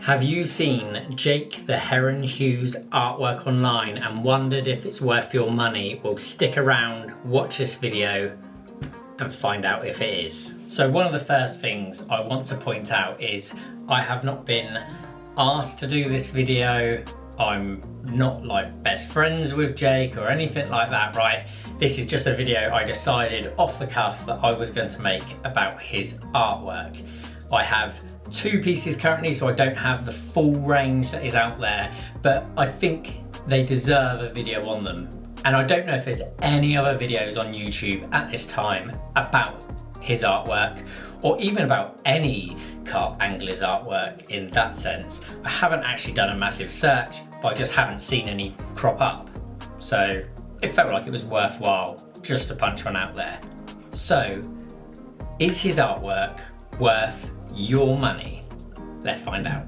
Have you seen Jake The Heron Hughes artwork online and wondered if it's worth your money? Well, stick around, watch this video and find out if it is. So one of the first things I want to point out is I have not been asked to do this video. I'm not like best friends with Jake or anything like that, right? This is just a video I decided off the cuff that I was going to make about his artwork. I have two pieces currently, so I don't have the full range that is out there, but I think they deserve a video on them. And I don't know if there's any other videos on YouTube at this time about his artwork, or even about any carp angler's artwork in that sense. I haven't actually done a massive search, but I just haven't seen any crop up. So it felt like it was worthwhile just to punch one out there. So, is his artwork worth your money? Let's find out.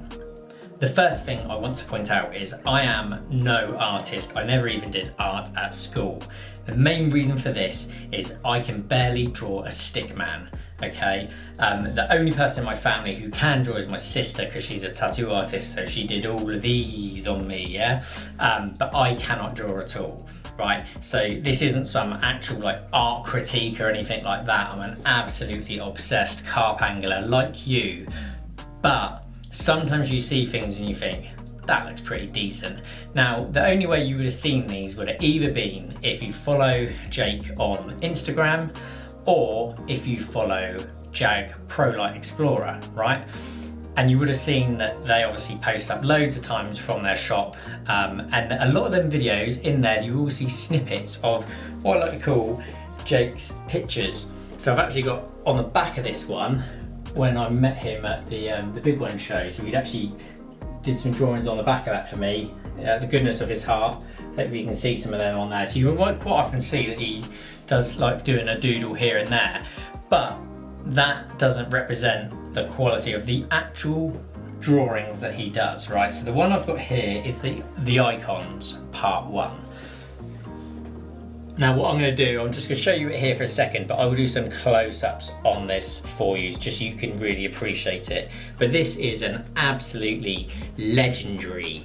The first thing I want to point out is I am no artist. I never even did art at school. The main reason for this is I can barely draw a stick man, okay? The only person in my family who can draw is my sister, because she's a tattoo artist, so she did all of these on me, yeah? But I cannot draw at all, right? So this isn't some actual like art critique or anything like that. I'm an absolutely obsessed carp angler like you, but sometimes you see things and you think, that looks pretty decent. Now, the only way you would have seen these would have either been if you follow Jake on Instagram, or if you follow Jag Pro Light Explorer, right? And you would have seen that they obviously post up loads of times from their shop, and a lot of them videos in there, you will see snippets of what I like to call Jake's pictures. So I've actually got on the back of this one, when I met him at the Big One show, so he'd actually did some drawings on the back of that for me, the goodness of his heart. Hopefully you can see some of them on there. So you might quite often see that he does like doing a doodle here and there, but that doesn't represent the quality of the actual drawings that he does, right? So the one I've got here is the icons part 1. Now what I'm going to do, I'm just going to show you it here for a second, but I will do some close-ups on this for you, just so you can really appreciate it. But this is an absolutely legendary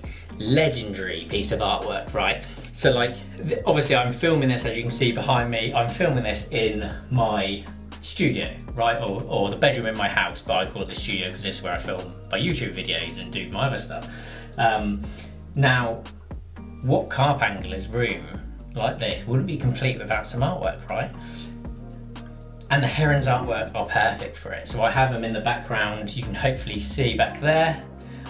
piece of artwork, right? So like, obviously I'm filming this, as you can see behind me, I'm filming this in my studio, right? Or the bedroom in my house, but I call it the studio because this is where I film my YouTube videos and do my other stuff. Now, what carp angler's room like this wouldn't be complete without some artwork, right? And the Heron's artwork are perfect for it. So I have them in the background, you can hopefully see back there.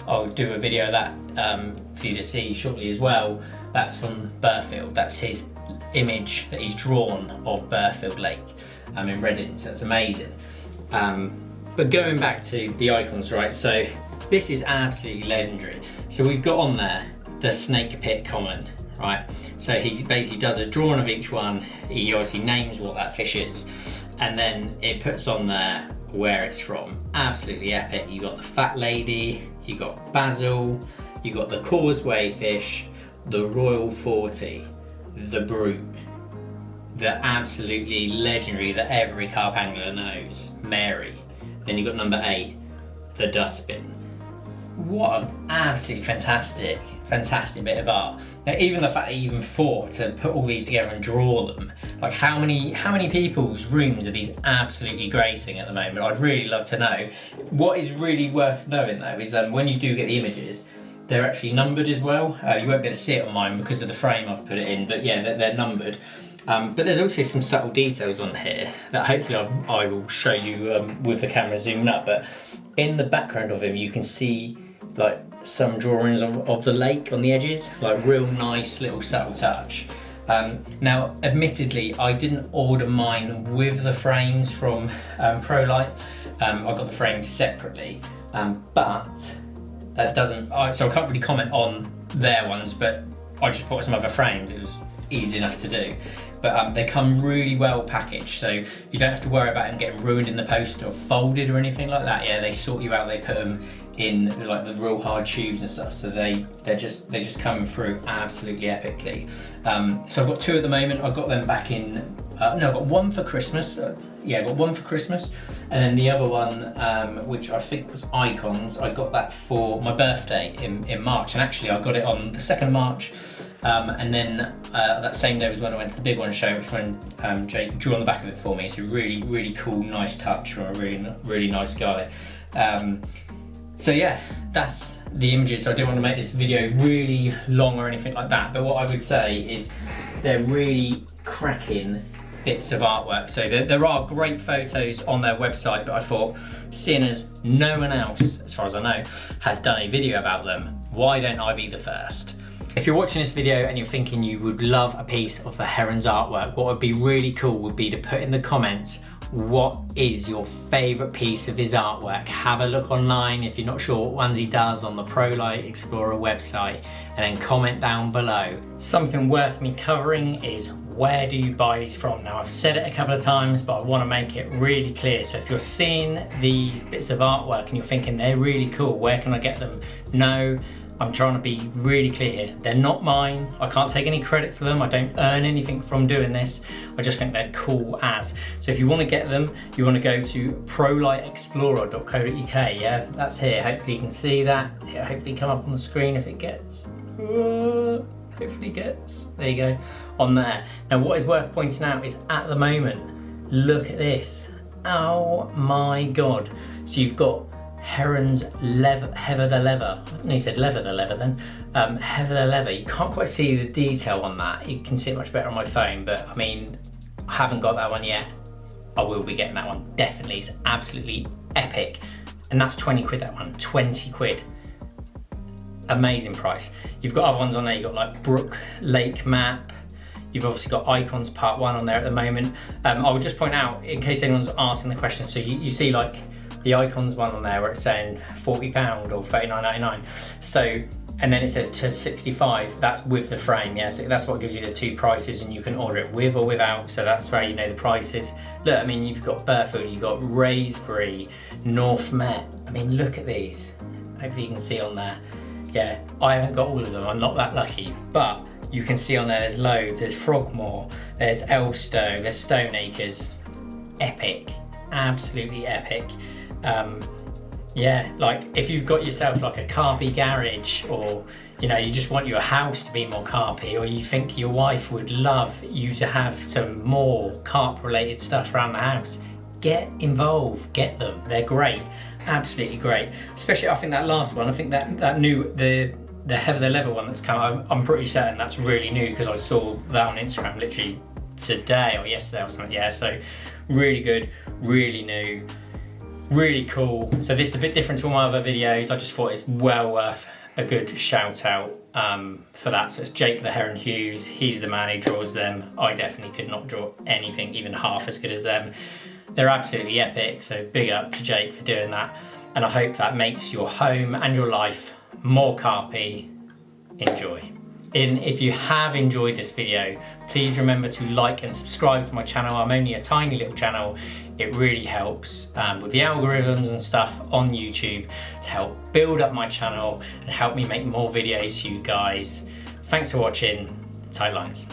I'll do a video of that for you to see shortly as well. That's from Burfield, that's his image that he's drawn of Burfield Lake in Reading, so it's amazing. But going back to the icons, right, so this is absolutely legendary. So we've got on there the snake pit common, right? So he basically does a drawing of each one, he obviously names what that fish is, and then it puts on there where it's from. Absolutely epic. You got the fat lady, you got basil, you got the causeway fish, the Royal 40, the brute, the absolutely legendary that every carp angler knows, Mary. Then you got number 8, the dustbin. What an absolutely fantastic bit of art. Now, even the fact that he even thought to put all these together and draw them, like how many people's rooms are these absolutely gracing at the moment? I'd really love to know. What is really worth knowing though is when you do get the images, they're actually numbered as well. You won't be able to see it on mine because of the frame I've put it in, but yeah, they're numbered. But there's also some subtle details on here that hopefully I will show you with the camera zooming up. But in the background of him, you can see like some drawings of the lake on the edges, like real nice little subtle touch. Now, admittedly, I didn't order mine with the frames from ProLight. I got the frames separately, but that doesn't, so I can't really comment on their ones, but I just bought some other frames. It was easy enough to do. But they come really well packaged, so you don't have to worry about them getting ruined in the post or folded or anything like that. Yeah, they sort you out, they put them in like the real hard tubes and stuff, so they just come through absolutely epically. So I've got 2 at the moment. I got them back in, no, I got 1 for Christmas. yeah, I got one for Christmas, and then the other one, which I think was icons, I got that for my birthday in March, and actually I got it on the 2nd of March, and then that same day was when I went to the Big One show, which when Jake drew on the back of it for me. It's a really, really cool, nice touch from a really, really nice guy. So yeah, that's the images. So I didn't want to make this video really long or anything like that, but what I would say is they're really cracking bits of artwork. So there are great photos on their website, but I thought, seeing as no one else, as far as I know, has done a video about them, why don't I be the first? If you're watching this video and you're thinking you would love a piece of the Heron's artwork, what would be really cool would be to put in the comments what is your favourite piece of his artwork. Have a look online if you're not sure what ones he does on the ProLight Explorer website, and then comment down below. Something worth me covering is, where do you buy these from? Now, I've said it a couple of times, but I want to make it really clear. So if you're seeing these bits of artwork and you're thinking they're really cool, where can I get them? No, I'm trying to be really clear here. They're not mine. I can't take any credit for them. I don't earn anything from doing this. I just think they're cool as. So if you want to get them, you want to go to prolightexplorer.co.uk. Yeah, that's here. Hopefully you can see that. It'll hopefully come up on the screen if it gets. Hopefully gets. There you go. On there. Now, what is worth pointing out is at the moment, look at this. Oh my God. So you've got Heron's Heather the Leather. I don't know, he said Leather the Leather then. Heather the Leather. You can't quite see the detail on that. You can see it much better on my phone, but I mean, I haven't got that one yet. I will be getting that one. Definitely. It's absolutely epic. And that's 20 quid, that one. 20 quid. Amazing price. You've got other ones on there. You've got like Brook Lake map. You've obviously got Icons Part 1 on there at the moment. I would just point out, in case anyone's asking the question, so you see like the Icons one on there where it's saying £40 or $39.99. So, and then it says to 65, that's with the frame, yeah? So that's what gives you the two prices, and you can order it with or without, so that's where you know the prices. Look, I mean, you've got Burfoot, you've got Raisbury, North Met. I mean, look at these. Hopefully you can see on there. Yeah, I haven't got all of them, I'm not that lucky, but you can see on there there's loads. There's Frogmore, there's Elstow, there's Stoneacres. Epic, absolutely epic. Yeah, like if you've got yourself like a carpy garage, or you know, you just want your house to be more carpy, or you think your wife would love you to have some more carp related stuff around the house, get involved, get them. They're great, absolutely great. Especially I think that last one, I think that new, the Heather the Leather one that's come, I'm pretty certain that's really new, because I saw that on Instagram literally today or yesterday or something. Yeah, so really good, really new, really cool. So this is a bit different to all my other videos. I just thought it's well worth a good shout out for that. So it's Jake The Heron Hughes. He's the man who draws them. I definitely could not draw anything even half as good as them. They're absolutely epic. So big up to Jake for doing that. And I hope that makes your home and your life more carpy. Enjoy. And if you have enjoyed this video, please remember to like and subscribe to my channel. I'm only a tiny little channel. It really helps with the algorithms and stuff on YouTube to help build up my channel and help me make more videos for you guys. Thanks for watching. Tight lines.